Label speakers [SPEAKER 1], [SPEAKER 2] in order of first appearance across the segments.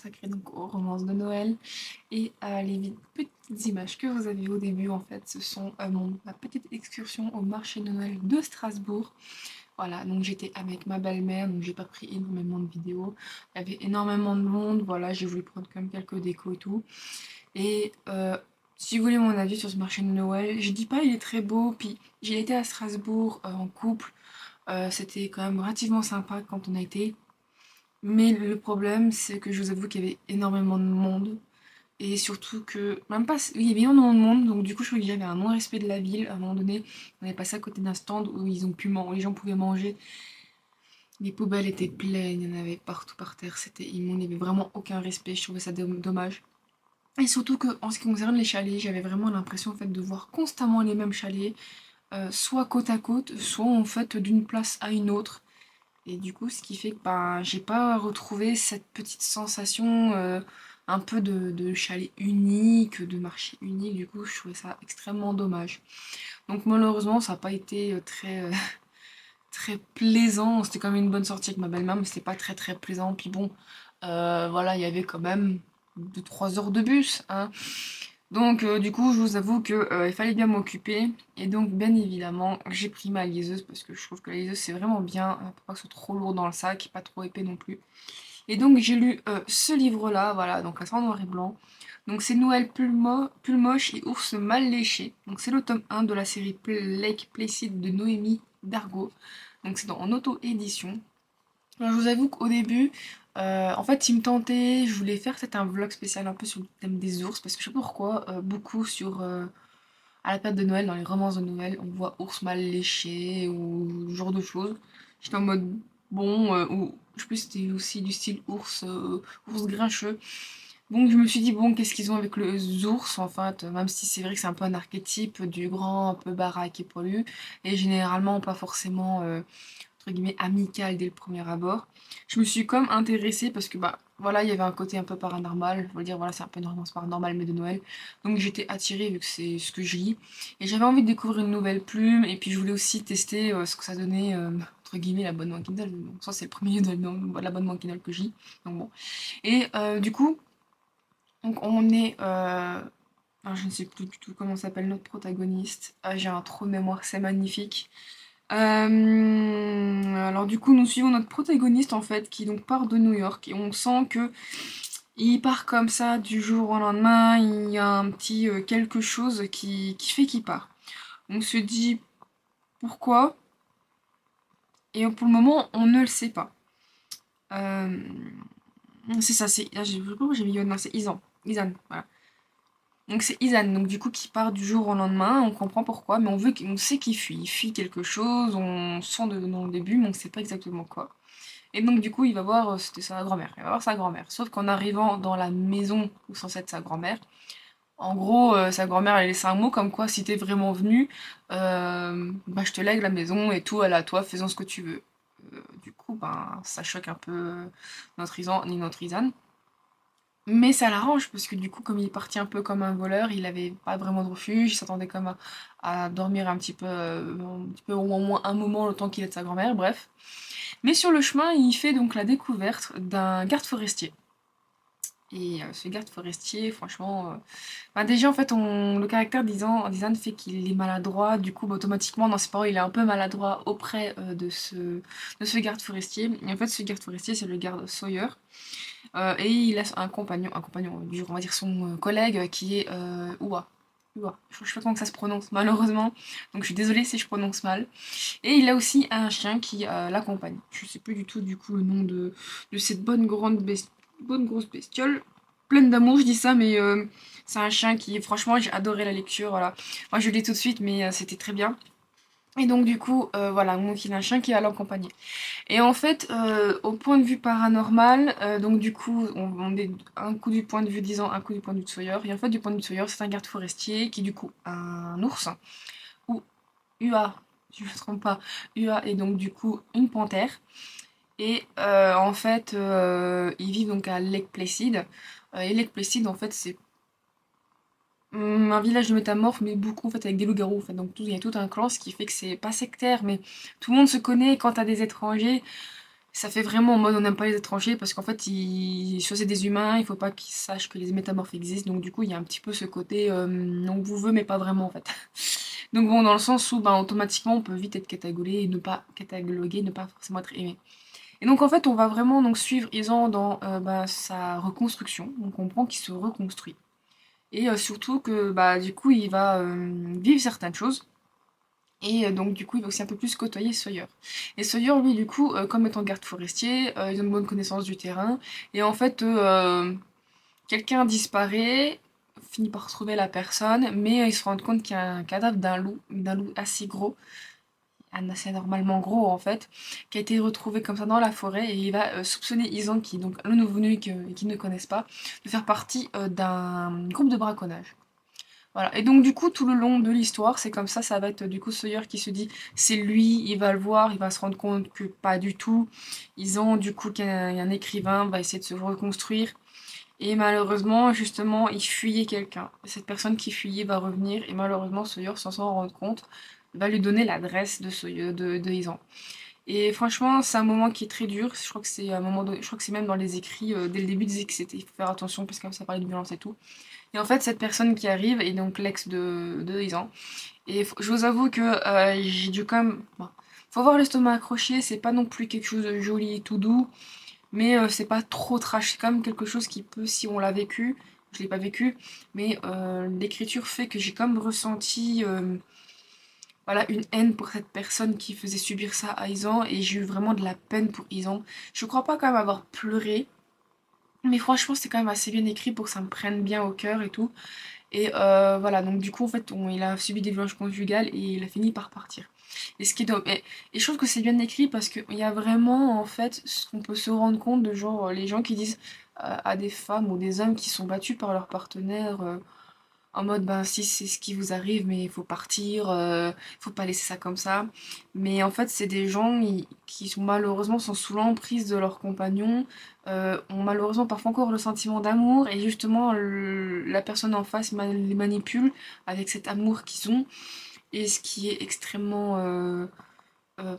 [SPEAKER 1] consacré donc aux romances de Noël. Et les petites images que vous avez au début, en fait, ce sont ma petite excursion au marché de Noël de Strasbourg. Voilà, donc j'étais avec ma belle-mère, donc j'ai pas pris énormément de vidéos. Il y avait énormément de monde, voilà, j'ai voulu prendre quand même quelques décos et tout. Et si vous voulez mon avis sur ce marché de Noël, je dis pas il est très beau, puis j'ai été à Strasbourg en couple. C'était quand même relativement sympa quand on a été. Mais le problème, c'est que je vous avoue qu'il y avait énormément de monde. Et surtout que, même pas, oui, il y avait énormément de monde, donc du coup, je trouvais qu'il y avait un non-respect de la ville. À un moment donné, on est passé à côté d'un stand où où les gens pouvaient manger. Les poubelles étaient pleines, il y en avait partout par terre, c'était immonde, il n'y avait vraiment aucun respect, je trouvais ça dommage. Et surtout que, en ce qui concerne les chalets, j'avais vraiment l'impression en fait de voir constamment les mêmes chalets, soit côte à côte, soit en fait d'une place à une autre. Et du coup, ce qui fait que bah, j'ai pas retrouvé cette petite sensation un peu de chalet unique, de marché unique. Du coup, je trouvais ça extrêmement dommage. Donc malheureusement, ça n'a pas été très plaisant. C'était quand même une bonne sortie avec ma belle-mère, mais c'était pas très plaisant. Puis bon, voilà, il y avait quand même 2 3 heures de bus, hein. Donc du coup, je vous avoue que il fallait bien m'occuper. Et donc, bien évidemment, j'ai pris ma liseuse parce que je trouve que la liseuse c'est vraiment bien pour pas que ce soit trop lourd dans le sac, pas trop épais non plus. Et donc j'ai lu ce livre-là, voilà, donc c'est en noir et blanc. Donc c'est Noël pull moche et ours mal léché. Donc c'est le tome 1 de la série Lake Placid de Noémie Dargaud. Donc c'est en auto-édition. Alors, je vous avoue qu'au début, en fait, il me tentait, je voulais faire peut-être un vlog spécial un peu sur le thème des ours, parce que je sais pas pourquoi, beaucoup à la période de Noël, dans les romances de Noël, on voit ours mal léché ou ce genre de choses. J'étais en mode, bon, ou je sais plus, c'était aussi du style ours grincheux. Donc je me suis dit, bon, qu'est-ce qu'ils ont avec les ours, en fait, même si c'est vrai que c'est un peu un archétype du grand, un peu baraque et poilu, et généralement pas forcément entre guillemets amical dès le premier abord. Je me suis comme intéressée parce que bah voilà, il y avait un côté un peu paranormal, je veux dire voilà, c'est un peu une romance paranormale mais de Noël. Donc j'étais attirée vu que c'est ce que je lis et j'avais envie de découvrir une nouvelle plume et puis je voulais aussi tester ce que ça donnait entre guillemets l'abonnement Kindle. Donc ça c'est le premier de l'abonnement Kindle que je lis. Donc bon. Et du coup, donc on est je ne sais plus du tout comment s'appelle notre protagoniste. Ah, j'ai un trou de mémoire, c'est magnifique. Alors du coup, nous suivons notre protagoniste en fait, qui donc part de New York et on sent que il part comme ça du jour au lendemain. Il y a un petit quelque chose qui fait qu'il part. On se dit pourquoi et pour le moment, on ne le sait pas. Euh, c'est ça, c'est j'ai mis non, c'est Isan, voilà. Donc c'est Isan, donc du coup qui part du jour au lendemain, on comprend pourquoi, mais on sait qu'il fuit. Il fuit quelque chose, on sent dans le début, mais on ne sait pas exactement quoi. Et donc du coup il va voir, c'était sa grand-mère, il va voir sa grand-mère. Sauf qu'en arrivant dans la maison où est censée être sa grand-mère, en gros sa grand-mère elle laisse un mot comme quoi si t'es vraiment venu, bah je te lègue la maison et tout, elle est à toi, faisons ce que tu veux. Du coup ben ça choque un peu notre Isan. Mais ça l'arrange parce que du coup, comme il est parti un peu comme un voleur, il avait pas vraiment de refuge, il s'attendait comme à dormir un petit peu ou au moins un moment le temps qu'il est de sa grand-mère, bref. Mais sur le chemin, il fait donc la découverte d'un garde forestier. Et ce garde forestier, franchement, bah, déjà en fait, le caractère d'Izan fait qu'il est maladroit, du coup, bah, automatiquement dans ses paroles, il est un peu maladroit auprès de ce garde forestier. Et en fait, ce garde forestier, c'est le garde Sawyer. Et il a un compagnon, on va dire son collègue qui est Oua. Oua. Je sais pas comment que ça se prononce, malheureusement. Donc je suis désolée si je prononce mal. Et il a aussi un chien qui l'accompagne. Je sais plus du tout du coup le nom de cette bonne grosse bestiole. Pleine d'amour, je dis ça, mais c'est un chien qui, franchement, j'ai adoré la lecture. Voilà. Moi, je lis tout de suite, mais c'était très bien. Et donc, du coup, voilà, donc il a un chien qui va l'accompagner. Et en fait, au point de vue paranormal, donc du coup, on est un coup du point de vue d'Isan, un coup du point de vue de Sawyer. Et en fait, du point de vue de Sawyer, c'est un garde forestier qui, du coup, a un ours, ou Ua, si je ne me trompe pas, Ua est donc du coup une panthère. Et en fait, ils vivent donc à Lake Placid. Et Lake Placid, en fait, c'est un village de métamorphes, mais beaucoup en fait avec des loups-garous. En fait. Donc il y a tout un clan, ce qui fait que c'est pas sectaire, mais tout le monde se connaît. Quand t'as des étrangers, Ça fait vraiment en mode on n'aime pas les étrangers parce qu'en fait, c'est des humains, il faut pas qu'ils sachent que les métamorphes existent. Donc du coup, il y a un petit peu ce côté on vous veut mais pas vraiment en fait. Donc bon, dans le sens où ben, automatiquement on peut vite être catalogué et ne pas cataloguer, ne pas forcément être aimé. Et donc en fait, on va vraiment donc suivre Isan dans ben, sa reconstruction. On comprend qu'il se reconstruit. Et surtout que bah du coup, il va vivre certaines choses. Et donc du coup, il va aussi un peu plus côtoyer Sawyer. Et Sawyer, lui, du coup, comme étant garde forestier, il a une bonne connaissance du terrain. Et en fait, quelqu'un disparaît, finit par retrouver la personne, mais il se rend compte qu'il y a un cadavre d'un loup assez gros, un assez normalement gros en fait, qui a été retrouvé comme ça dans la forêt. Et il va soupçonner Izan, qui est donc le nouveau-venu qu'ils ne connaissent pas, de faire partie d'un groupe de braconnage. Voilà. Et donc du coup, tout le long de l'histoire, c'est comme ça va être du coup Sawyer qui se dit c'est lui, il va le voir, il va se rendre compte que pas du tout. Ils ont du coup qu'un écrivain va essayer de se reconstruire. Et malheureusement, justement, il fuyait quelqu'un. Cette personne qui fuyait va revenir et malheureusement Sawyer, sans s'en rendre compte, va lui donner l'adresse de Sawyer, de Isan. Et franchement, c'est un moment qui est très dur. Je crois que c'est un moment, je crois que c'est même dans les écrits dès le début, disait que c'était, il faut faire attention parce que ça parlait de violence et tout. Et en fait, cette personne qui arrive est donc l'ex de Isan. Et je vous avoue que j'ai dû quand même. Bon, faut avoir l'estomac accroché, c'est pas non plus quelque chose de joli et tout doux, mais c'est pas trop trash. C'est quand même quelque chose qui peut, si on l'a vécu, je l'ai pas vécu, mais l'écriture fait que j'ai quand même ressenti voilà, une haine pour cette personne qui faisait subir ça à Isan, et j'ai eu vraiment de la peine pour Isan. Je crois pas quand même avoir pleuré, mais franchement, c'est quand même assez bien écrit pour que ça me prenne bien au cœur et tout. Et voilà, donc du coup, en fait, il a subi des violences conjugales et il a fini par partir. Et, ce qui est et je trouve que c'est bien écrit parce qu'il y a vraiment, en fait, ce qu'on peut se rendre compte de genre les gens qui disent à des femmes ou des hommes qui sont battus par leur partenaire en mode, ben si c'est ce qui vous arrive, mais il faut partir, faut pas laisser ça comme ça. Mais en fait, c'est des gens qui sont malheureusement sont sous l'emprise de leurs compagnons, ont malheureusement parfois encore le sentiment d'amour, et justement, la personne en face les manipule avec cet amour qu'ils ont, et ce qui est extrêmement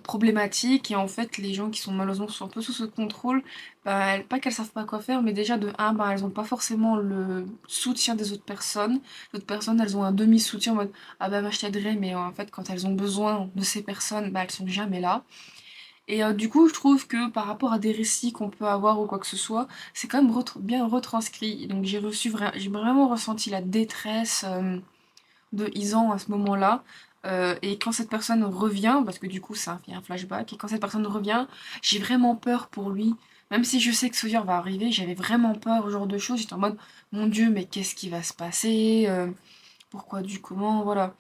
[SPEAKER 1] problématique. Et en fait, les gens qui sont malheureusement un peu sous ce contrôle, bah, pas qu'elles savent pas quoi faire, mais déjà de un, bah, elles ont pas forcément le soutien des autres personnes. Les autres personnes, elles ont un demi-soutien en mode ah bah, je t'aiderai, mais en fait, quand elles ont besoin de ces personnes, bah, elles sont jamais là. Et du coup, je trouve que par rapport à des récits qu'on peut avoir ou quoi que ce soit, c'est quand même bien retranscrit. Donc j'ai vraiment ressenti la détresse de Isan à ce moment-là. Et quand cette personne revient, parce que du coup ça fait un flashback, et quand cette personne revient, j'ai vraiment peur pour lui. Même si je sais que Sawyer va arriver, j'avais vraiment peur, ce genre de choses. J'étais en mode, mon Dieu, mais qu'est-ce qui va se passer pourquoi, du comment, voilà.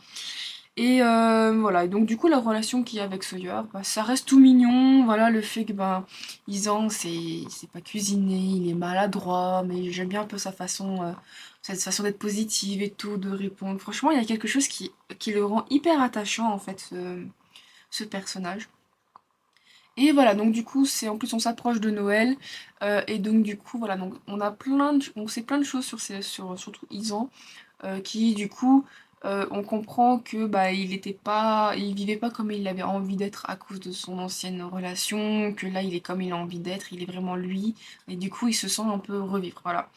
[SPEAKER 1] Et voilà, et donc du coup la relation qu'il y a avec Sawyer, bah, ça reste tout mignon, voilà, le fait que ben Isan c'est pas cuisiner, il est maladroit, mais j'aime bien un peu sa façon, cette façon d'être positive et tout, de répondre. Franchement, il y a quelque chose qui le rend hyper attachant en fait, ce personnage. Et voilà, donc du coup, c'est en plus on s'approche de Noël, et donc du coup, voilà, donc on sait plein de choses sur surtout Isan, qui du coup on comprend que bah il vivait pas comme il avait envie d'être à cause de son ancienne relation, que là il est comme il a envie d'être, il est vraiment lui, et du coup il se sent un peu revivre, voilà.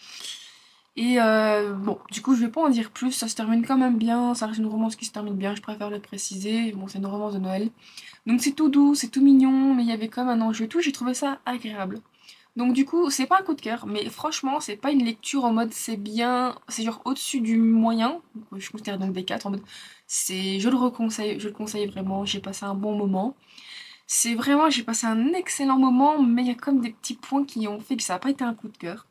[SPEAKER 1] Et bon, du coup je vais pas en dire plus, ça se termine quand même bien, ça reste une romance qui se termine bien, je préfère le préciser, bon c'est une romance de Noël. Donc c'est tout doux, c'est tout mignon, mais il y avait quand même un enjeu et tout, j'ai trouvé ça agréable. Donc du coup, c'est pas un coup de cœur, mais franchement, c'est pas une lecture en mode c'est bien, c'est genre au-dessus du moyen. Je considère donc des 4 en mode je le conseille vraiment, j'ai passé un bon moment. C'est vraiment, j'ai passé un excellent moment, mais il y a comme des petits points qui ont fait que ça n'a pas été un coup de cœur.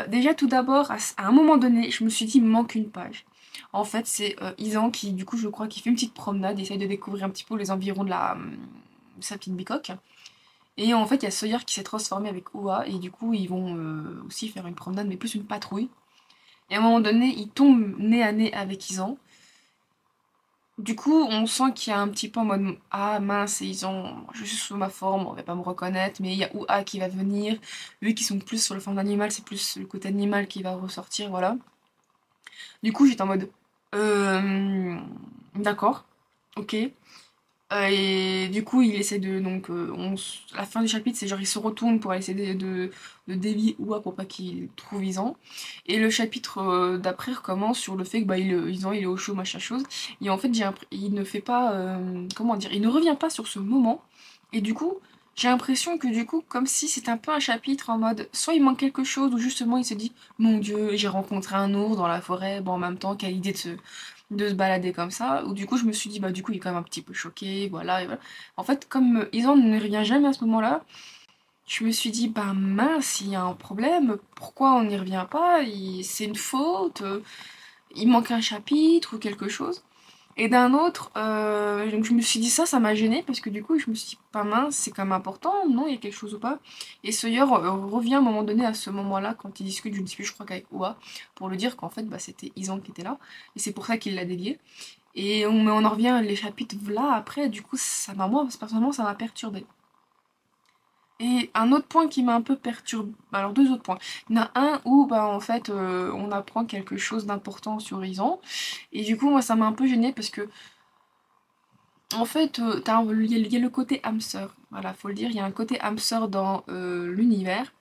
[SPEAKER 1] Déjà tout d'abord, à un moment donné, je me suis dit il me manque une page. En fait, c'est Isan qui, du coup, je crois qu'il fait une petite promenade, il essaye de découvrir un petit peu les environs de sa petite bicoque. Et en fait, il y a Sawyer qui s'est transformé avec Oa, et du coup, ils vont aussi faire une promenade, mais plus une patrouille. Et à un moment donné, ils tombent nez à nez avec Izan. Du coup, on sent qu'il y a un petit peu en mode ah mince, c'est Izan, je suis sous ma forme, on va pas me reconnaître, mais il y a Oa qui va venir. Vu qu'ils sont plus sur le forme d'animal, c'est plus le côté animal qui va ressortir, voilà. Du coup, j'étais en mode euh, d'accord, ok. Et du coup, il essaie de. Donc, la fin du chapitre, c'est genre il se retourne pour essayer de dévier Oua pour pas qu'il trouve Isan. Et le chapitre d'après recommence sur le fait que bah, Isan il est au chaud, machin chose. Et en fait, il ne fait pas. Comment dire? Il ne revient pas sur ce moment. Et du coup, j'ai l'impression que du coup, comme si c'était un peu un chapitre en mode soit il manque quelque chose, ou justement il se dit mon Dieu, j'ai rencontré un ours dans la forêt, bon en même temps, quelle idée de se balader comme ça, ou du coup je me suis dit bah du coup il est quand même un petit peu choqué, voilà, et voilà. En fait comme Isan ne revient jamais à ce moment-là, je me suis dit bah mince, il y a un problème, pourquoi on n'y revient pas, c'est une faute, il manque un chapitre ou quelque chose. Et d'un autre, donc je me suis dit ça m'a gêné parce que du coup je me suis dit pas mince, c'est quand même important, non, il y a quelque chose ou pas. Et Sawyer revient à un moment donné à ce moment-là quand il discute, je ne sais plus, je crois qu'avec Oa, pour lui dire qu'en fait bah, c'était Isan qui était là, et c'est pour ça qu'il l'a délié. Mais on en revient les chapitres là après, du coup ça m'a moi personnellement ça m'a perturbé. Et un autre point qui m'a un peu perturbé, alors deux autres points. Il y en a un où bah en fait on apprend quelque chose d'important sur Isan, et du coup moi ça m'a un peu gêné parce que en fait, il y a le côté hamster, voilà, faut le dire, il y a un côté hamster dans l'univers.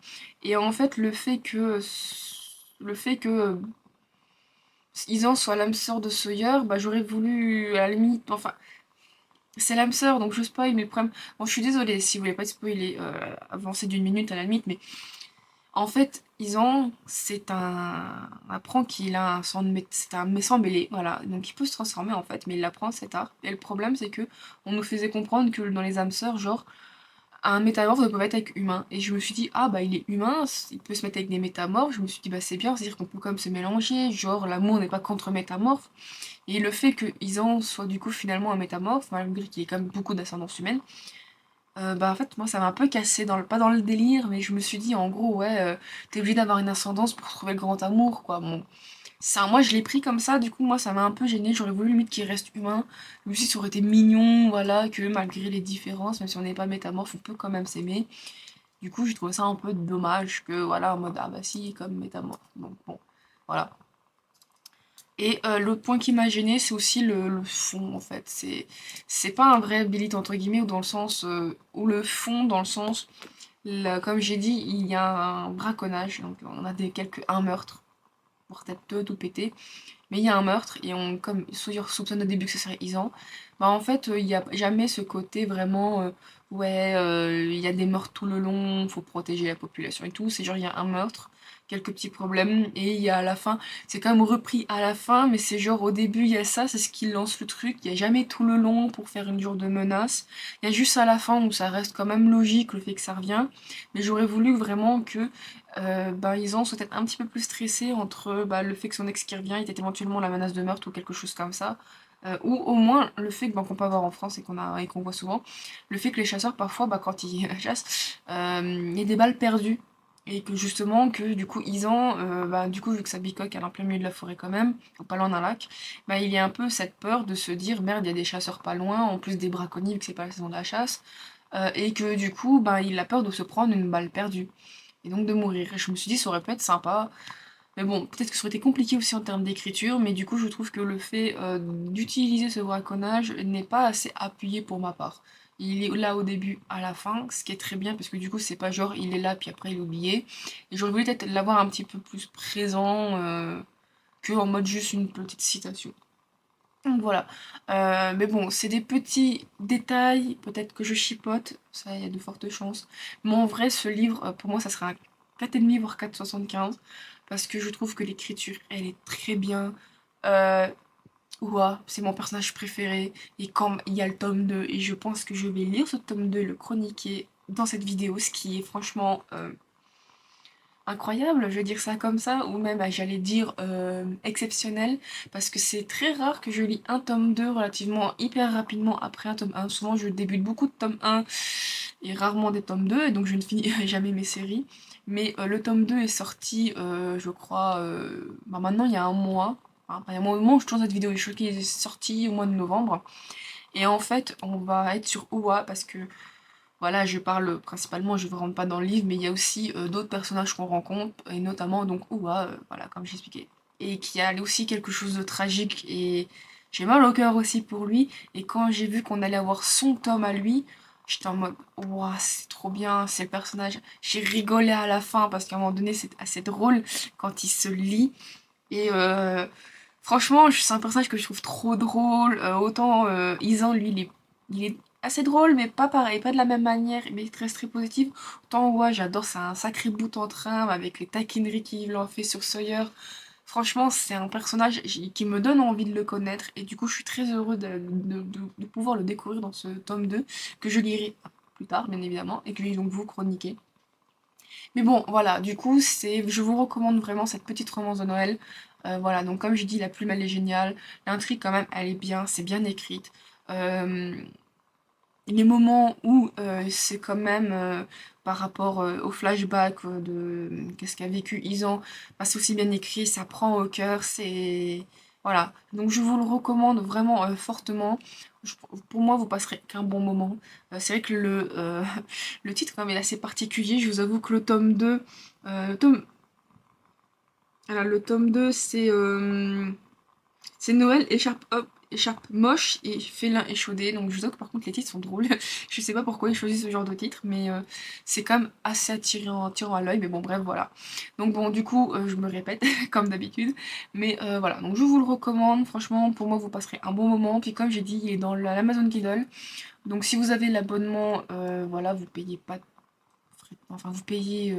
[SPEAKER 1] Et en fait, le fait que Isan soit l'hamster de Sawyer, bah j'aurais voulu, à la limite, enfin, c'est l'hamster, donc je spoil, mais le problème... Bon, je suis désolée si vous voulez pas spoiler, avancer d'une minute à la limite, mais en fait, Isan, on apprend qu'il a un sang c'est un sang mêlé, voilà. Donc il peut se transformer en fait, mais il l'apprend assez tard. Et le problème, c'est que on nous faisait comprendre que dans les âmes sœurs, genre, un métamorphe ne peut pas être avec humain. Et je me suis dit, ah bah il est humain, il peut se mettre avec des métamorphes. Je me suis dit, bah c'est bien, c'est-à-dire qu'on peut quand même se mélanger, genre l'amour n'est pas contre métamorphe. Et le fait que Isan soit du coup finalement un métamorphe, malgré qu'il ait quand même beaucoup d'ascendance humaine, bah en fait moi ça m'a un peu cassé pas dans le délire, mais je me suis dit en gros ouais, t'es obligé d'avoir une ascendance pour trouver le grand amour quoi. Bon, ça moi je l'ai pris comme ça, du coup moi ça m'a un peu gêné, j'aurais voulu limite qu'il reste humain. Je me suis dit ça aurait été mignon, voilà, que malgré les différences, même si on n'est pas métamorphe, on peut quand même s'aimer. Du coup j'ai trouvé ça un peu dommage que voilà, en mode ah bah si comme métamorphe. Donc bon, voilà. Et l'autre point qui m'a gêné, c'est aussi le fond, en fait. C'est pas un vrai Billit, entre guillemets, ou dans le sens... ou le fond, dans le sens... comme j'ai dit, il y a un braconnage, donc on a un meurtre, pour peut-être deux tout péter, mais il y a un meurtre, et comme Sawyer soupçonne au début que ce serait Isan, bah en fait, il n'y a jamais ce côté vraiment... ouais, il y a des meurtres tout le long, faut protéger la population et tout. C'est genre, il y a un meurtre, quelques petits problèmes, et il y a à la fin, c'est quand même repris à la fin, mais c'est genre au début il y a ça, c'est ce qui lance le truc, il n'y a jamais tout le long pour faire une genre de menace, il y a juste à la fin où ça reste quand même logique le fait que ça revient, mais j'aurais voulu vraiment que bah, Isan soit peut-être un petit peu plus stressé entre bah, le fait que son ex qui revient, il y ait éventuellement la menace de meurtre ou quelque chose comme ça, ou au moins le fait qu'on peut avoir en France et qu'on voit souvent, le fait que les chasseurs parfois bah, quand ils chassent, il y a des balles perdues et que justement que du coup Isan, bah, du coup vu que sa bicoque elle est en plein milieu de la forêt quand même, ou pas loin d'un lac, bah, il y a un peu cette peur de se dire merde il y a des chasseurs pas loin, en plus des braconniers vu que c'est pas la saison de la chasse, et que du coup bah, il a peur de se prendre une balle perdue et donc de mourir. Et je me suis dit ça aurait pu être sympa, mais bon peut-être que ça aurait été compliqué aussi en termes d'écriture, mais du coup je trouve que le fait d'utiliser ce braconnage n'est pas assez appuyé pour ma part. Il est là au début, à la fin, ce qui est très bien parce que du coup c'est pas genre il est là puis après il est oublié. Et j'aurais voulu peut-être l'avoir un petit peu plus présent que en mode juste une petite citation. Donc voilà. Mais bon, c'est des petits détails, peut-être que je chipote, ça il y a de fortes chances. Mais en vrai, ce livre, pour moi, ça sera un 4,5 voire 4,75 parce que je trouve que l'écriture, elle est très bien. Euh, Ouah, c'est mon personnage préféré. Et quand il y a le tome 2 et je pense que je vais lire ce tome 2 et le chroniquer dans cette vidéo, ce qui est franchement incroyable, je vais dire ça comme ça, ou même j'allais dire exceptionnel, parce que c'est très rare que je lis un tome 2 relativement hyper rapidement après un tome 1. Souvent je débute beaucoup de tome 1 et rarement des tomes 2, et donc je ne finis jamais mes séries. Mais le tome 2 est sorti, je crois, bah maintenant il y a un mois. Enfin, il y a un moment où je tourne cette vidéo, je crois qu'il est sorti au mois de novembre. Et en fait, on va être sur Oua parce que voilà, je parle principalement, je ne rentre pas dans le livre, mais il y a aussi d'autres personnages qu'on rencontre, et notamment donc Oua, voilà, comme j'expliquais. Et qui a aussi quelque chose de tragique, et j'ai mal au cœur aussi pour lui. Et quand j'ai vu qu'on allait avoir son tome à lui, j'étais en mode, ouah, c'est trop bien, c'est le personnage. J'ai rigolé à la fin parce qu'à un moment donné, c'est assez drôle quand il se lit. Et franchement, c'est un personnage que je trouve trop drôle. Autant Isan, lui, il est assez drôle, mais pas pareil, pas de la même manière, mais il reste très positif. Autant, ouais, j'adore, c'est un sacré bout en train avec les taquineries qu'il en fait sur Sawyer. Franchement, c'est un personnage qui me donne envie de le connaître, et du coup, je suis très heureux de pouvoir le découvrir dans ce tome 2 que je lirai plus tard, bien évidemment, et que je vais donc vous chroniquer. Mais bon, voilà, du coup, je vous recommande vraiment cette petite romance de Noël. Voilà, donc comme je dis, la plume, elle est géniale. L'intrigue, quand même, elle est bien, c'est bien écrite. Euh, les moments où c'est quand même par rapport au flashback qu'est-ce qu'a vécu Isan, bah, c'est aussi bien écrit, ça prend au cœur, c'est... Voilà, donc je vous le recommande vraiment fortement. Pour moi, vous passerez qu'un bon moment. C'est vrai que le titre quand même est assez particulier, je vous avoue que le tome 2... alors, le tome 2 c'est Noël, écharpe hop, écharpe moche et félin échaudé. Donc je vous avoue que par contre les titres sont drôles. Je sais pas pourquoi ils choisissent ce genre de titre, mais c'est quand même assez attirant à l'œil. Mais bon, bref, voilà. Donc bon, du coup, je me répète comme d'habitude. Mais voilà, donc je vous le recommande. Franchement, pour moi, vous passerez un bon moment. Puis comme j'ai dit, il est dans l'Amazon Kindle. Donc si vous avez l'abonnement, voilà, vous payez pas de enfin, vous payez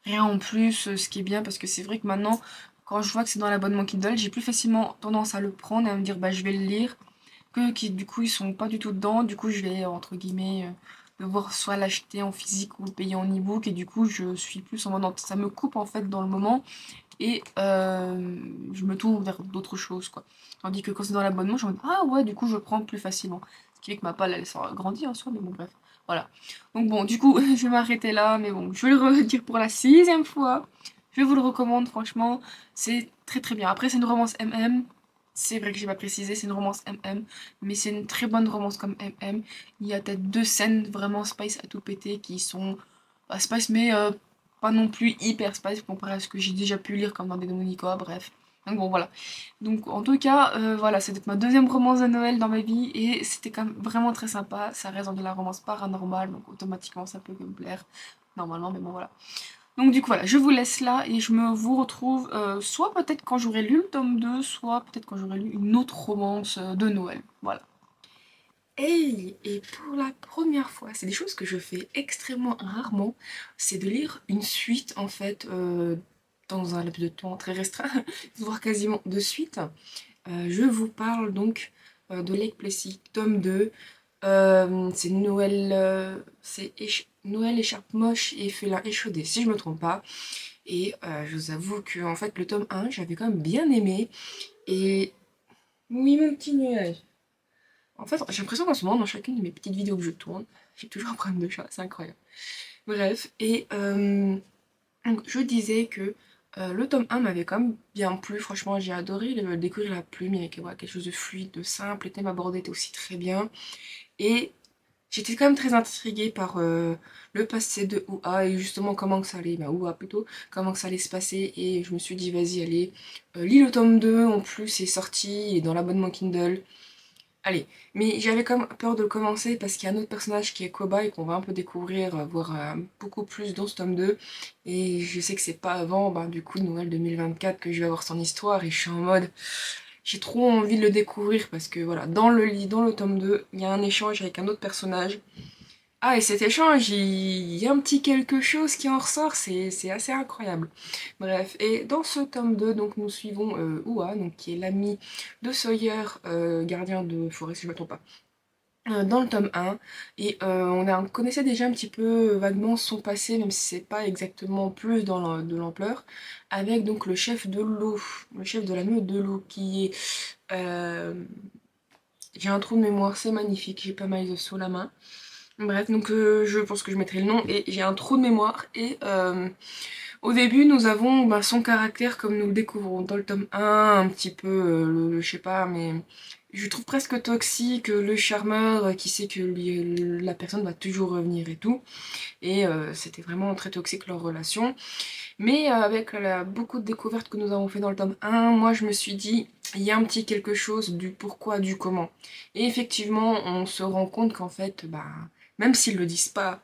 [SPEAKER 1] rien en plus, ce qui est bien parce que c'est vrai que maintenant, quand je vois que c'est dans l'abonnement Kindle, j'ai plus facilement tendance à le prendre et à me dire bah je vais le lire que qui du coup ils sont pas du tout dedans. Du coup, je vais entre guillemets devoir soit l'acheter en physique ou le payer en e-book et du coup, je suis plus en mode ça me coupe en fait dans le moment et je me tourne vers d'autres choses quoi. Tandis que quand c'est dans l'abonnement, je me dis ah ouais, du coup, je prends plus facilement. Ce qui fait que ma palle elle s'agrandit en soi, mais bon bref. Voilà. Donc bon, du coup, je vais m'arrêter là, mais bon, je vais le redire pour la 6e fois. Je vous le recommande, franchement, c'est très très bien. Après, c'est une romance MM. C'est vrai que j'ai pas précisé, c'est une romance MM, mais c'est une très bonne romance comme MM. Il y a peut-être 2 scènes vraiment spice à tout péter qui sont pas spice, mais pas non plus hyper spice comparé à ce que j'ai déjà pu lire comme dans des Dominicois, bref. Donc bon, voilà. Donc en tout cas, voilà, c'était ma 2e romance de Noël dans ma vie et c'était quand même vraiment très sympa. Ça reste dans de la romance paranormale, donc automatiquement ça peut me plaire. Normalement, mais bon voilà. Donc du coup voilà, je vous laisse là et je me vous retrouve soit peut-être quand j'aurai lu le tome 2, soit peut-être quand j'aurai lu une autre romance de Noël. Voilà. Hey, et pour la première fois, c'est des choses que je fais extrêmement rarement, c'est de lire une suite en fait dans un laps de temps très restreint, voire quasiment de suite. Je vous parle donc de Lake Plessy, tome 2. C'est Noël, Noël écharpe moche et félin échaudé, si je me trompe pas. Et je vous avoue que en fait le tome 1, j'avais quand même bien aimé. Et oui, mon petit nuage. En fait, j'ai l'impression qu'en ce moment, dans chacune de mes petites vidéos que je tourne, j'ai toujours un problème de chat, c'est incroyable. Bref, et donc, je disais que le tome 1 m'avait quand même bien plu, franchement j'ai adoré découvrir la plume, il y avait quelque chose de fluide, de simple, le thème abordé était aussi très bien. Et j'étais quand même très intriguée par le passé de Oua et justement comment que ça allait, bah Oua plutôt, comment que ça allait se passer et je me suis dit vas-y allez, lis le tome 2 en plus c'est sorti, il est dans l'abonnement Kindle. Allez, mais j'avais quand même peur de le commencer parce qu'il y a un autre personnage qui est Koba et qu'on va un peu découvrir, voir beaucoup plus dans ce tome 2. Et je sais que c'est pas avant, ben, du coup, Noël 2024 que je vais avoir son histoire et je suis en mode... J'ai trop envie de le découvrir parce que voilà, dans le tome 2, il y a un échange avec un autre personnage. Ah, et cet échange, il y a un petit quelque chose qui en ressort, c'est assez incroyable. Bref, et dans ce tome 2, donc, nous suivons Oua, donc, qui est l'ami de Sawyer, gardien de forêt, si je ne me trompe pas, dans le tome 1. Et on connaissait déjà un petit peu vaguement son passé, même si c'est pas exactement plus de l'ampleur, avec donc le chef de l'eau, le chef de la meute de l'eau, qui est... euh, j'ai un trou de mémoire, c'est magnifique, j'ai pas mal sous la main. Bref, donc je pense que je mettrai le nom et j'ai un trou de mémoire et au début nous avons son caractère comme nous le découvrons dans le tome 1, un petit peu, je sais pas, mais je trouve presque toxique, le charmeur qui sait que la personne va toujours revenir et tout et c'était vraiment très toxique leur relation. Mais avec beaucoup de découvertes que nous avons fait dans le tome 1, moi je me suis dit, il y a un petit quelque chose du pourquoi, du comment. Et effectivement, on se rend compte qu'en fait, bah, même s'ils le disent pas,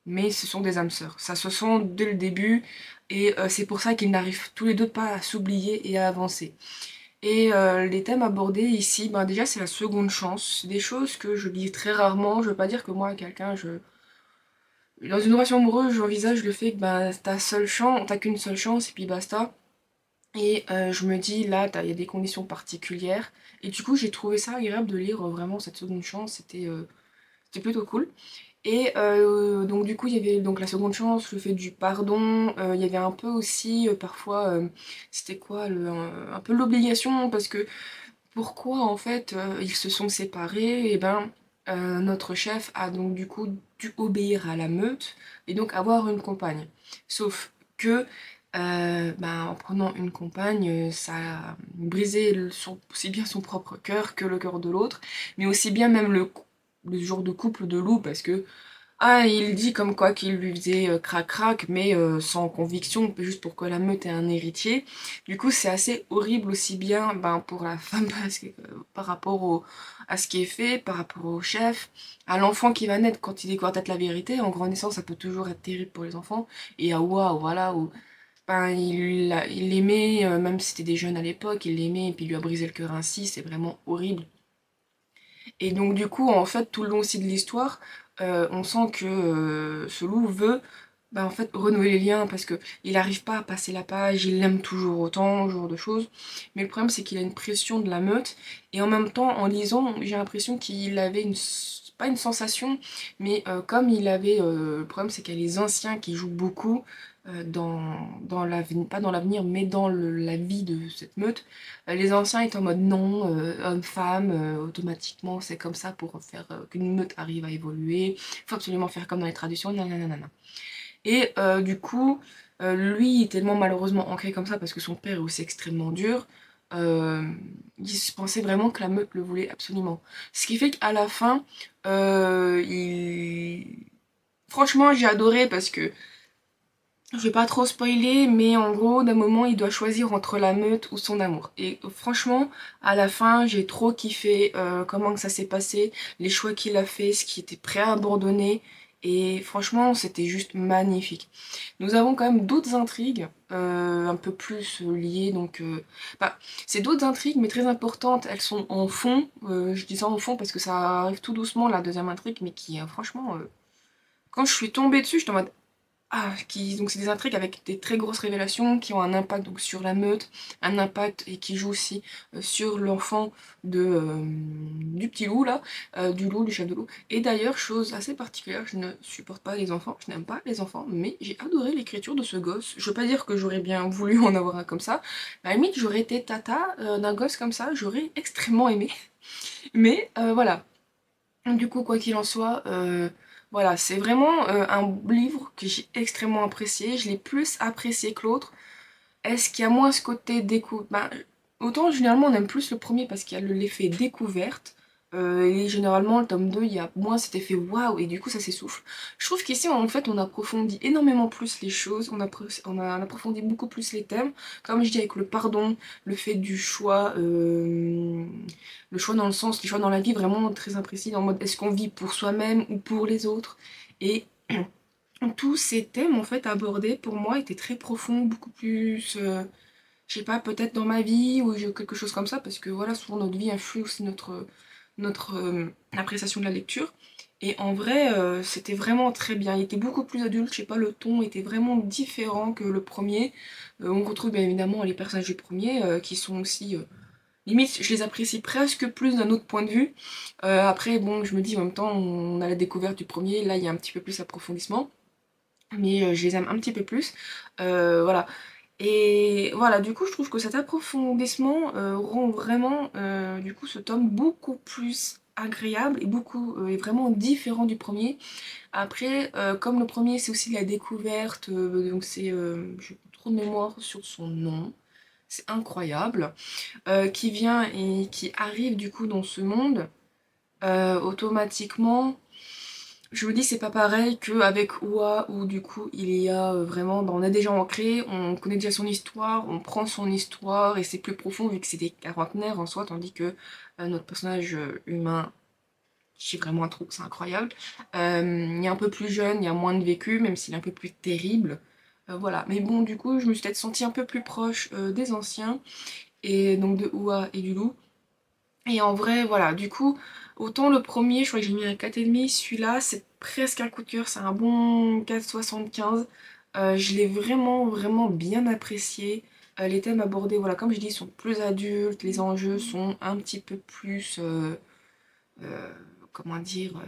[SPEAKER 1] mais ce sont des âmes sœurs. Ça se sent dès le début, et c'est pour ça qu'ils n'arrivent tous les deux pas à s'oublier et à avancer. Et les thèmes abordés ici, ben déjà c'est la seconde chance. C'est des choses que je lis très rarement. Je veux pas dire que moi, quelqu'un, dans une relation amoureuse, j'envisage le fait que ben, t'as qu'une seule chance et puis basta. Et je me dis, là, il y a des conditions particulières. Et du coup, j'ai trouvé ça agréable de lire vraiment cette seconde chance. C'était plutôt cool. Et donc du coup, il y avait donc la seconde chance, le fait du pardon. Il y avait un peu aussi, parfois, c'était quoi, un peu l'obligation, parce que pourquoi en fait ils se sont séparés, et ben notre chef a donc du coup dû obéir à la meute et donc avoir une compagne. Sauf que ben, en prenant une compagne, ça a brisé aussi bien son propre cœur que le cœur de l'autre, mais aussi bien même le genre de couple de loup, parce que ah, il dit comme quoi qu'il lui faisait crac-crac, mais sans conviction, juste pour que la meute ait un héritier. Du coup, c'est assez horrible aussi bien ben, pour la femme parce que, par rapport à ce qui est fait, par rapport au chef, à l'enfant qui va naître quand il découvre peut-être la vérité. En grandissant, ça peut toujours être terrible pour les enfants. Et à waouh, voilà, où ben, il l'aimait, même si c'était des jeunes à l'époque, il l'aimait et puis il lui a brisé le cœur ainsi, c'est vraiment horrible. Et donc du coup, en fait, tout le long aussi de l'histoire, on sent que ce loup veut bah, en fait, renouer les liens parce que il n'arrive pas à passer la page, il l'aime toujours autant, ce genre de choses. Mais le problème, c'est qu'il a une pression de la meute. Et en même temps, en lisant, j'ai l'impression qu'il avait pas une sensation, mais comme il avait... le problème, c'est qu'il y a les anciens qui jouent beaucoup dans l'avenir, pas dans l'avenir, mais dans la vie de cette meute. Les anciens étaient en mode non, homme-femme, automatiquement, c'est comme ça pour faire qu'une meute arrive à évoluer. Il faut absolument faire comme dans les traditions, nanana. Et du coup, lui il est tellement malheureusement ancré comme ça parce que son père est aussi extrêmement dur. euh, il se pensait vraiment que la meute le voulait absolument. Ce qui fait qu'à la fin, franchement, j'ai adoré parce que je vais pas trop spoiler, mais en gros, d'un moment, il doit choisir entre la meute ou son amour. Et franchement, à la fin, j'ai trop kiffé comment que ça s'est passé, les choix qu'il a fait, ce qu'il était prêt à abandonner. Et franchement, c'était juste magnifique. Nous avons quand même d'autres intrigues, un peu plus liées, donc... bah, c'est d'autres intrigues, mais très importantes. Elles sont en fond. Je dis ça en fond parce que ça arrive tout doucement, la deuxième intrigue, mais qui, franchement... quand je suis tombée dessus, j'étais en mode donc c'est des intrigues avec des très grosses révélations qui ont un impact donc sur la meute, un impact et qui jouent aussi sur l'enfant du petit loup là, du loup, du chef de loup. Et d'ailleurs, chose assez particulière, je ne supporte pas les enfants, je n'aime pas les enfants, mais j'ai adoré l'écriture de ce gosse. Je veux pas dire que j'aurais bien voulu en avoir un comme ça, mais à la limite j'aurais été tata d'un gosse comme ça, j'aurais extrêmement aimé. Mais voilà. Du coup, quoi qu'il en soit, voilà, c'est vraiment un livre que j'ai extrêmement apprécié. Je l'ai plus apprécié que l'autre. Est-ce qu'il y a moins ce côté découverte? Ben, autant généralement on aime plus le premier parce qu'il y a l'effet découverte. Et généralement le tome 2 il y a moins cet effet waouh et du coup ça s'essouffle. Je trouve qu'ici en fait on approfondit énormément plus les choses, on approfondit beaucoup plus les thèmes. Comme je dis avec le pardon, le fait du choix, le choix dans le sens, les choix dans la vie vraiment très imprécis, en mode est-ce qu'on vit pour soi-même ou pour les autres. Et tous ces thèmes en fait abordés pour moi étaient très profonds, beaucoup plus, je sais pas, peut-être dans ma vie ou quelque chose comme ça, parce que voilà, souvent notre vie influe aussi notre appréciation de la lecture. Et en vrai, c'était vraiment très bien. Il était beaucoup plus adulte, je sais pas, le ton était vraiment différent que le premier. On retrouve bien évidemment les personnages du premier qui sont aussi limite, je les apprécie presque plus d'un autre point de vue. Après, bon, je me dis en même temps, on a la découverte du premier, là il y a un petit peu plus d'approfondissement mais je les aime un petit peu plus. Voilà. Et voilà, du coup, je trouve que cet approfondissement rend vraiment, du coup, ce tome beaucoup plus agréable et beaucoup et vraiment différent du premier. Après, comme le premier, c'est aussi de la découverte, donc c'est, j'ai plus trop de mémoire sur son nom. C'est incroyable. Qui vient et qui arrive du coup dans ce monde automatiquement. je me dis c'est pas pareil qu'avec OUA où du coup il y a vraiment, on est déjà ancré, on connaît déjà son histoire, on prend son histoire et c'est plus profond vu que c'est des quarantenaires en soi, tandis que notre personnage humain, j'ai vraiment un trou, c'est incroyable. Il est un peu plus jeune, il y a moins de vécu, même s'il est un peu plus terrible. Voilà, mais bon du coup je me suis peut-être sentie un peu plus proche des anciens, et donc de OUA et du loup. Et en vrai, voilà, du coup, autant le premier, je crois que j'ai mis un 4,5, celui-là, c'est presque un coup de cœur, c'est un bon 4,75. Je l'ai vraiment, vraiment bien apprécié. Les thèmes abordés, voilà, comme je dis, sont plus adultes, les enjeux sont un petit peu plus, euh, comment dire,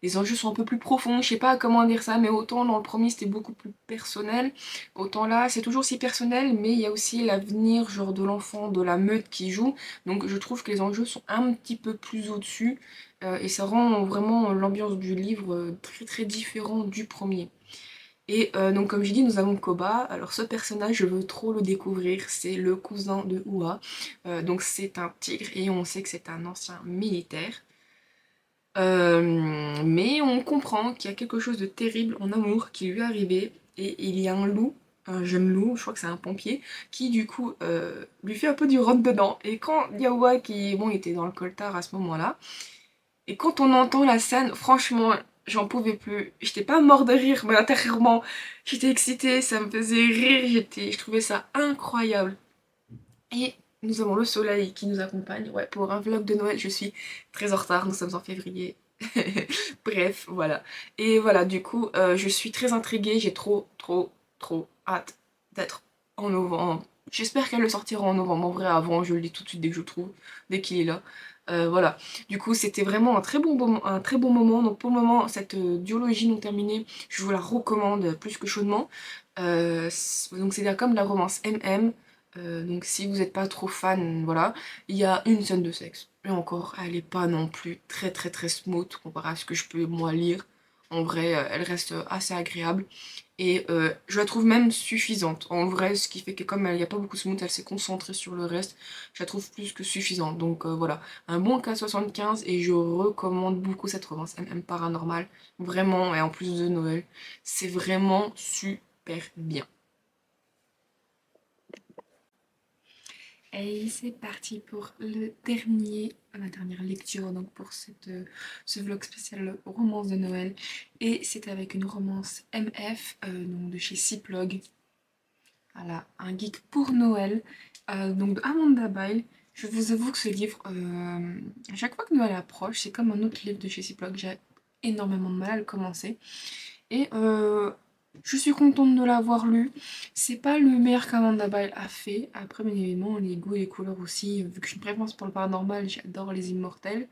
[SPEAKER 1] les enjeux sont un peu plus profonds, je sais pas comment dire ça, mais autant dans le premier c'était beaucoup plus personnel, autant là c'est toujours si personnel, mais il y a aussi l'avenir genre de l'enfant, de la meute qui joue, donc je trouve que les enjeux sont un petit peu plus au-dessus, et ça rend vraiment l'ambiance du livre très très différent du premier. Et donc comme j'ai dit, nous avons Koba, alors ce personnage je veux trop le découvrir, c'est le cousin de Ua, donc c'est un tigre et on sait que c'est un ancien militaire. Mais on comprend qu'il y a quelque chose de terrible en amour qui lui est arrivé, et il y a un loup, un jeune loup, je crois que c'est un pompier, qui du coup lui fait un peu du rentre-dedans. Et quand Yawa, qui bon, il était dans le coltard à ce moment-là, et quand on entend la scène, franchement, j'en pouvais plus. J'étais pas mort de rire, mais intérieurement, j'étais excitée, ça me faisait rire, je trouvais ça incroyable. Et nous avons le soleil qui nous accompagne. Ouais, pour un vlog de Noël, je suis très en retard, nous sommes en février. Bref, voilà. Et voilà, du coup, je suis très intriguée, j'ai trop, trop, trop hâte d'être en novembre. J'espère qu'elle le sortira en novembre. En vrai, avant, je le dis tout de suite dès que je le trouve, dès qu'il est là. Voilà. Du coup, c'était vraiment un très bon moment. Donc pour le moment, cette duologie non terminée, je vous la recommande plus que chaudement. Donc c'est comme la romance MM. Donc si vous n'êtes pas trop fan, voilà, il y a une scène de sexe. Et encore, elle est pas non plus très très très smooth comparé à ce que je peux moi lire. En vrai, elle reste assez agréable. Et je la trouve même suffisante. En vrai, ce qui fait que comme il n'y a pas beaucoup de smooth, elle s'est concentrée sur le reste. Je la trouve plus que suffisante. Donc voilà, un bon K75 et je recommande beaucoup cette romance MM paranormale. Vraiment, et en plus de Noël, c'est vraiment super bien. Et c'est parti pour la dernière lecture donc pour ce vlog spécial romance de Noël. Et c'est avec une romance MF donc de chez Cyplog. Voilà, un geek pour Noël, donc de Amanda Bile. Je vous avoue que ce livre, à chaque fois que Noël approche, c'est comme un autre livre de chez Cyplog. J'ai énormément de mal à le commencer. Et je suis contente de l'avoir lu. C'est pas le meilleur qu'Amanda Bile a fait. Après, bien évidemment, les goûts et les couleurs aussi. Vu que j'ai une préférence pour le paranormal, j'adore les immortels.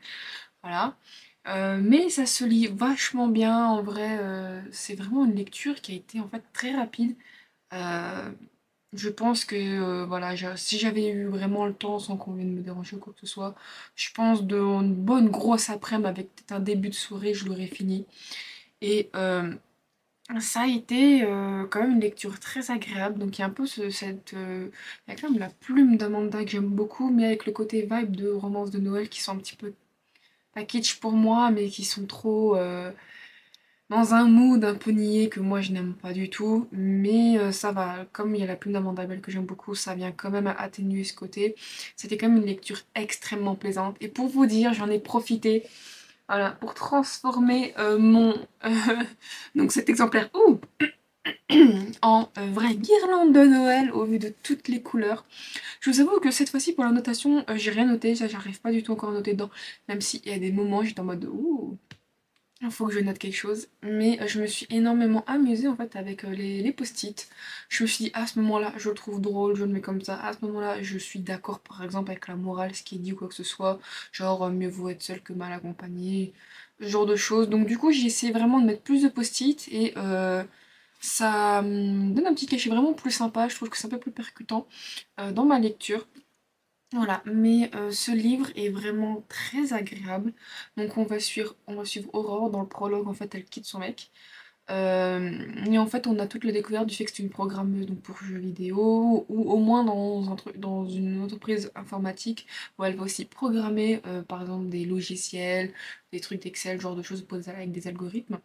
[SPEAKER 1] Voilà. Mais ça se lit vachement bien. En vrai, c'est vraiment une lecture qui a été en fait très rapide. Euh, je pense que voilà, si j'avais eu vraiment le temps sans qu'on vienne me déranger ou quoi que ce soit, je pense d'une bonne grosse après-midi avec peut-être un début de soirée, je l'aurais fini. Et ça a été quand même une lecture très agréable. Donc il y a un peu il y a quand même la plume d'Amanda que j'aime beaucoup, mais avec le côté vibe de romance de Noël qui sont un petit peu pas kitsch pour moi, mais qui sont trop dans un mood un peu niais que moi je n'aime pas du tout. Mais ça va, comme il y a la plume d'Amanda Bell que j'aime beaucoup, ça vient quand même atténuer ce côté. C'était quand même une lecture extrêmement plaisante. Et pour vous dire, j'en ai profité. Voilà, pour transformer donc cet exemplaire en vraie guirlande de Noël au vu de toutes les couleurs. Je vous avoue que cette fois-ci pour la notation, j'ai rien noté, ça j'arrive pas du tout encore à noter dedans, même s'il y a des moments j'étais en mode ouh, il faut que je note quelque chose. Mais je me suis énormément amusée en fait avec les post-it. Je me suis dit à ce moment-là je le trouve drôle, je le mets comme ça, à ce moment-là je suis d'accord par exemple avec la morale, ce qui est dit ou quoi que ce soit, genre mieux vaut être seul que mal accompagné, ce genre de choses. Donc du coup j'ai essayé vraiment de mettre plus de post-it et ça me donne un petit cachet vraiment plus sympa, je trouve que c'est un peu plus percutant dans ma lecture. Voilà, mais ce livre est vraiment très agréable. Donc on va suivre Aurore dans le prologue, en fait elle quitte son mec. Et en fait, on a toute la découverte du fait que c'est une programmeuse donc pour jeux vidéo, ou au moins dans une entreprise informatique où elle va aussi programmer, par exemple, des logiciels, des trucs d'Excel, ce genre de choses posées avec des algorithmes.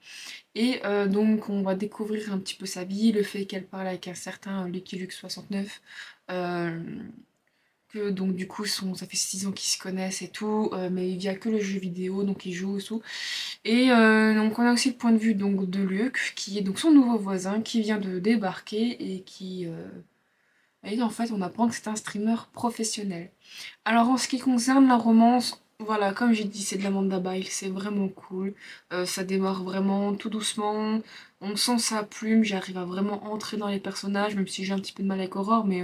[SPEAKER 1] Et donc, on va découvrir un petit peu sa vie, le fait qu'elle parle avec un certain Lucky Luke 69. euh, que donc du coup ça fait 6 ans qu'ils se connaissent et tout, mais il n'y a que le jeu vidéo, donc ils jouent et tout. Et donc on a aussi le point de vue donc de Luc, qui est donc son nouveau voisin, qui vient de débarquer et qui... et en fait on apprend que c'est un streamer professionnel. Alors en ce qui concerne la romance, voilà, comme j'ai dit, c'est de l'Amanda Byles, c'est vraiment cool. Ça démarre vraiment tout doucement, on sent sa plume, j'arrive à vraiment entrer dans les personnages, même si j'ai un petit peu de mal avec Aurore, mais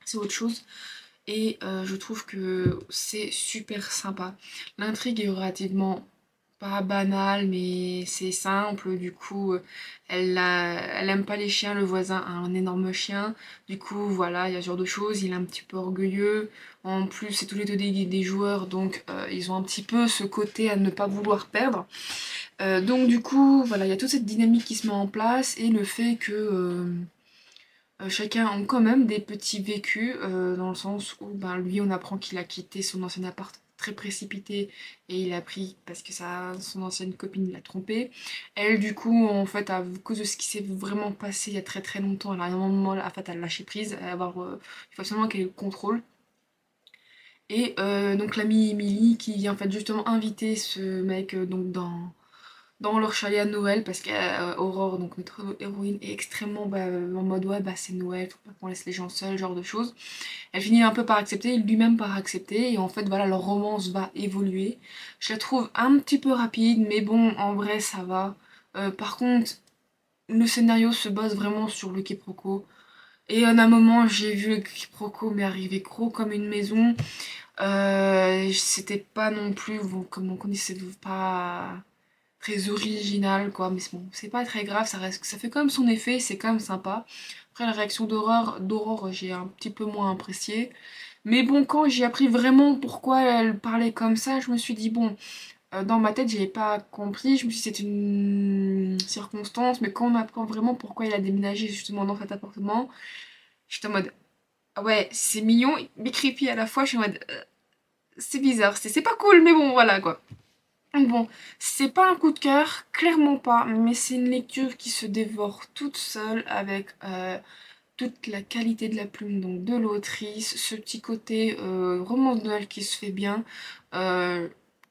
[SPEAKER 1] c'est autre chose. Et je trouve que c'est super sympa. L'intrigue est relativement pas banale, mais c'est simple. Du coup, elle aime pas les chiens. Le voisin a un énorme chien. Du coup, voilà, il y a ce genre de choses. Il est un petit peu orgueilleux. En plus, c'est tous les deux des joueurs, donc ils ont un petit peu ce côté à ne pas vouloir perdre. Donc du coup, voilà, il y a toute cette dynamique qui se met en place et le fait que chacun ont quand même des petits vécus, dans le sens où ben, lui, on apprend qu'il a quitté son ancien appart très précipité et il a pris parce que son ancienne copine l'a trompé. Elle, du coup, en fait, à cause de ce qui s'est vraiment passé il y a très très longtemps, elle a un moment, en fait, à lâcher prise, il faut absolument qu'elle ait le contrôle. Et donc l'amie Emily qui vient en fait justement inviter ce mec donc dans leur chalet à Noël parce qu'Aurore, donc notre héroïne, est extrêmement en mode ouais, bah c'est Noël, faut pas qu'on laisse les gens seuls, genre de choses. Elle finit un peu par accepter, lui-même par accepter, et en fait voilà, leur romance va évoluer. Je la trouve un petit peu rapide, mais bon, en vrai ça va. Par contre, le scénario se base vraiment sur le quiproquo. Et à un moment, j'ai vu le quiproquo mais arriver gros comme une maison. C'était pas non plus, comme on dit, c'est pas très original quoi, mais bon, c'est pas très grave, ça fait quand même son effet, c'est quand même sympa. Après la réaction d'Aurore, j'ai un petit peu moins apprécié. Mais bon, quand j'ai appris vraiment pourquoi elle parlait comme ça, je me suis dit bon, dans ma tête j'avais pas compris, je me suis dit c'est une circonstance, mais quand on apprend vraiment pourquoi il a déménagé justement dans cet appartement, j'étais en mode ah ouais, c'est mignon, mais creepy à la fois, je suis en mode c'est bizarre, c'est pas cool, mais bon voilà quoi. Bon, c'est pas un coup de cœur, clairement pas, mais c'est une lecture qui se dévore toute seule avec toute la qualité de la plume donc de l'autrice, ce petit côté roman de Noël qui se fait bien. Euh,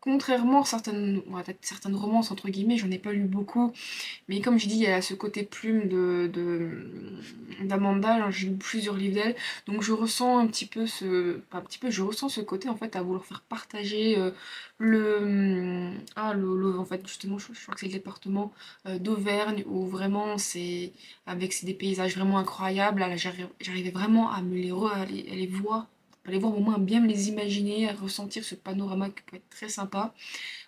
[SPEAKER 1] Contrairement à certaines romances, entre guillemets, j'en ai pas lu beaucoup, mais comme je dis, il y a ce côté plume d'Amanda, hein, j'ai lu plusieurs livres d'elle, donc je ressens un petit peu pas un petit peu, je ressens ce côté en fait à vouloir faire partager en fait justement, je crois que c'est le département d'Auvergne où vraiment c'est des paysages vraiment incroyables. Là, j'arrivais vraiment à à les voir. À les voir au moins bien me les imaginer, à ressentir ce panorama qui peut être très sympa.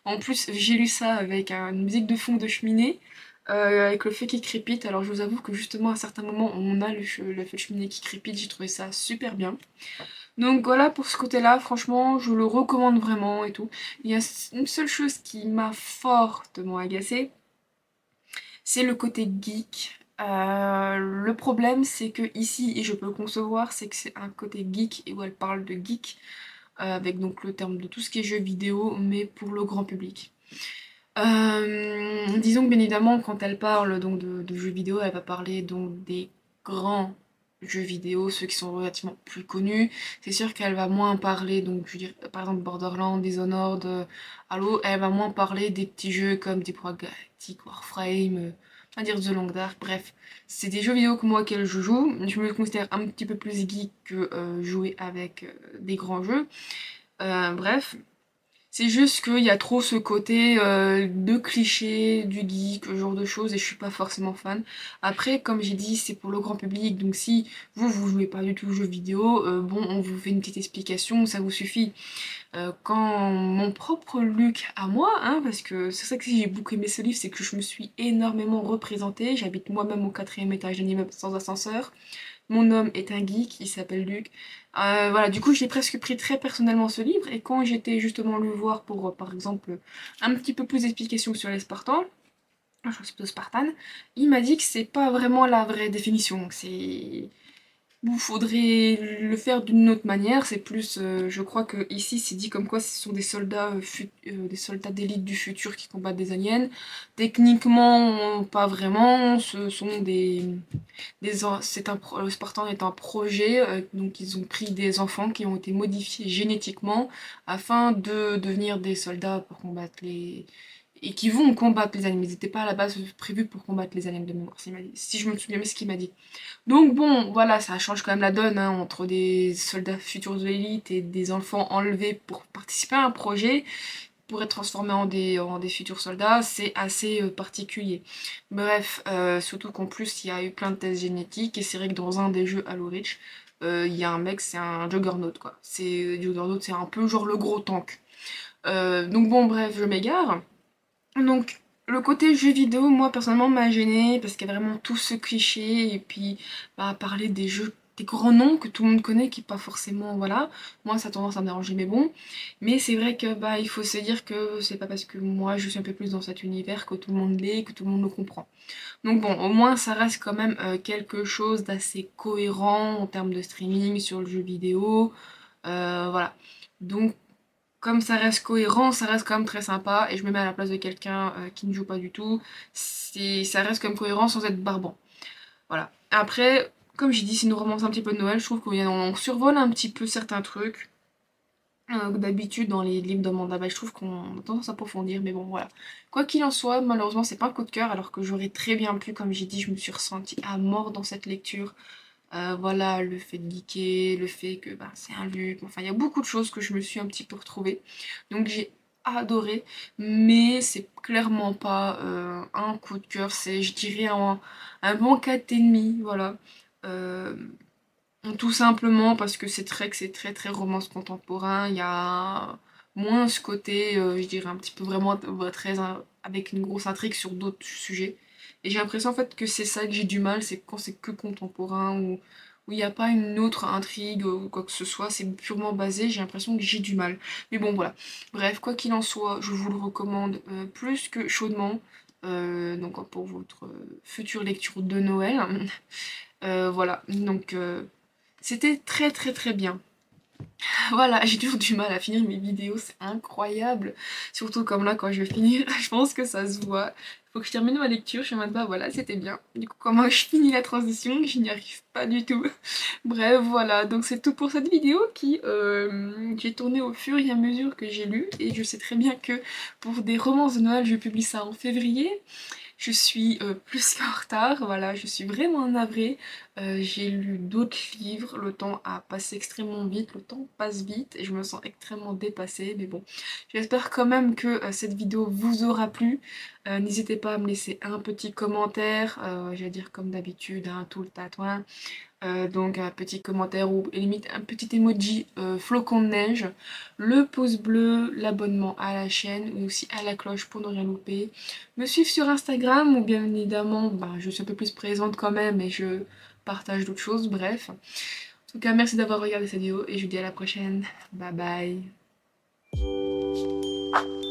[SPEAKER 1] En plus, j'ai lu ça avec une musique de fond de cheminée, avec le feu qui crépite. Alors je vous avoue que justement à certains moments on a le feu de cheminée qui crépite, j'ai trouvé ça super bien. Donc voilà pour ce côté-là, franchement je le recommande vraiment et tout. Il y a une seule chose qui m'a fortement agacée, c'est le côté geek. Le problème c'est que ici, et je peux le concevoir, c'est que c'est un côté geek et où elle parle de geek, avec donc le terme de tout ce qui est jeux vidéo, mais pour le grand public. Disons que bien évidemment, quand elle parle donc de jeux vidéo, elle va parler donc des grands jeux vidéo, ceux qui sont relativement plus connus. C'est sûr qu'elle va moins parler, donc je veux dire, par exemple Borderlands, Dishonored, Halo, elle va moins parler des petits jeux comme Deep Rock Galactic, Warframe, on va dire The Long Dark, bref. C'est des jeux vidéo que moi auxquels je joue. Je me considère un petit peu plus geek que jouer avec des grands jeux. Bref. C'est juste qu'il y a trop ce côté de cliché, du geek, ce genre de choses, et je suis pas forcément fan. Après, comme j'ai dit, c'est pour le grand public, donc si vous jouez pas du tout aux jeux vidéo, bon, on vous fait une petite explication, ça vous suffit. Quand mon propre Luc à moi, hein, parce que c'est ça que si j'ai beaucoup aimé ce livre, c'est que je me suis énormément représentée. J'habite moi-même au 4e étage d'un immeuble sans ascenseur. Mon homme est un geek, il s'appelle Luc. Voilà, du coup, j'ai presque pris très personnellement ce livre, et quand j'étais justement le voir pour, par exemple, un petit peu plus d'explications sur les Spartans, je crois que c'est plutôt Spartan, il m'a dit que c'est pas vraiment la vraie définition, c'est... Il faudrait le faire d'une autre manière, c'est plus, je crois que ici c'est dit comme quoi ce sont des soldats, des soldats d'élite du futur qui combattent des aliens. Techniquement, pas vraiment, ce sont le Spartan est un projet, donc ils ont pris des enfants qui ont été modifiés génétiquement afin de devenir des soldats pour combattre les... et qui vont combattre les aliens. Ils n'étaient pas à la base prévus pour combattre les aliens de mémoire, si je me souviens bien ce qu'il m'a dit. Donc bon, voilà, ça change quand même la donne hein, entre des soldats futurs de l'élite et des enfants enlevés pour participer à un projet, pour être transformés en des futurs soldats, c'est assez particulier. Bref, surtout qu'en plus il y a eu plein de tests génétiques, et c'est vrai que dans un des jeux Halo Reach, il y a un mec, c'est un Juggernaut quoi. Juggernaut, c'est un peu genre le gros tank. Donc bon, bref, je m'égare. Donc, le côté jeu vidéo, moi personnellement, m'a gêné parce qu'il y a vraiment tout ce cliché et puis bah, parler des jeux, des grands noms que tout le monde connaît, qui pas forcément, voilà. Moi, ça a tendance à me déranger, mais bon. Mais c'est vrai que bah il faut se dire que c'est pas parce que moi je suis un peu plus dans cet univers que tout le monde l'est, que tout le monde le comprend. Donc bon, au moins ça reste quand même quelque chose d'assez cohérent en termes de streaming sur le jeu vidéo. Voilà. Donc comme ça reste cohérent, ça reste quand même très sympa, et je me mets à la place de quelqu'un qui ne joue pas du tout, ça reste quand même cohérent sans être barbant. Voilà. Après, comme j'ai dit, c'est une romance un petit peu de Noël, je trouve qu'on survole un petit peu certains trucs. D'habitude, dans les livres d'Amanda Bay, je trouve qu'on a tendance à approfondir, mais bon, voilà. Quoi qu'il en soit, malheureusement, c'est pas un coup de cœur, alors que j'aurais très bien pu, comme j'ai dit, je me suis ressentie à mort dans cette lecture. Voilà, le fait de geeker, le fait que bah, c'est un luxe, enfin il y a beaucoup de choses que je me suis un petit peu retrouvée. Donc j'ai adoré, mais c'est clairement pas un coup de cœur, c'est je dirais un bon 4,5, voilà. Euh, Tout simplement parce que c'est très très romance contemporain, il y a moins ce côté, je dirais un petit peu vraiment très avec une grosse intrigue sur d'autres sujets. Et j'ai l'impression en fait que c'est ça que j'ai du mal, c'est quand c'est que contemporain ou où il n'y a pas une autre intrigue ou quoi que ce soit, c'est purement basé, j'ai l'impression que j'ai du mal. Mais bon voilà. Bref, quoi qu'il en soit, je vous le recommande plus que chaudement. Donc pour votre future lecture de Noël. Voilà, donc c'était très très très bien. Voilà, j'ai toujours du mal à finir mes vidéos, c'est incroyable. Surtout comme là, quand je vais finir, je pense que ça se voit. Faut que je termine ma lecture, je suis en mode bah voilà, c'était bien. Du coup, comment je finis la transition, je n'y arrive pas du tout. Bref, voilà, donc c'est tout pour cette vidéo qui j'ai tourné au fur et à mesure que j'ai lu. Et je sais très bien que pour des romances de Noël, je publie ça en février. Je suis plus qu'en retard, voilà, je suis vraiment navrée. J'ai lu d'autres livres, le temps a passé extrêmement vite, le temps passe vite et je me sens extrêmement dépassée, mais bon. J'espère quand même que cette vidéo vous aura plu. N'hésitez pas à me laisser un petit commentaire, j'allais dire comme d'habitude, hein, tout le tatouin. Donc un petit commentaire ou limite un petit emoji flocon de neige, le pouce bleu, l'abonnement à la chaîne ou aussi à la cloche pour ne rien louper. Me suivre sur Instagram où bien évidemment je suis un peu plus présente quand même et je partage d'autres choses, bref. En tout cas merci d'avoir regardé cette vidéo et je vous dis à la prochaine. Bye bye.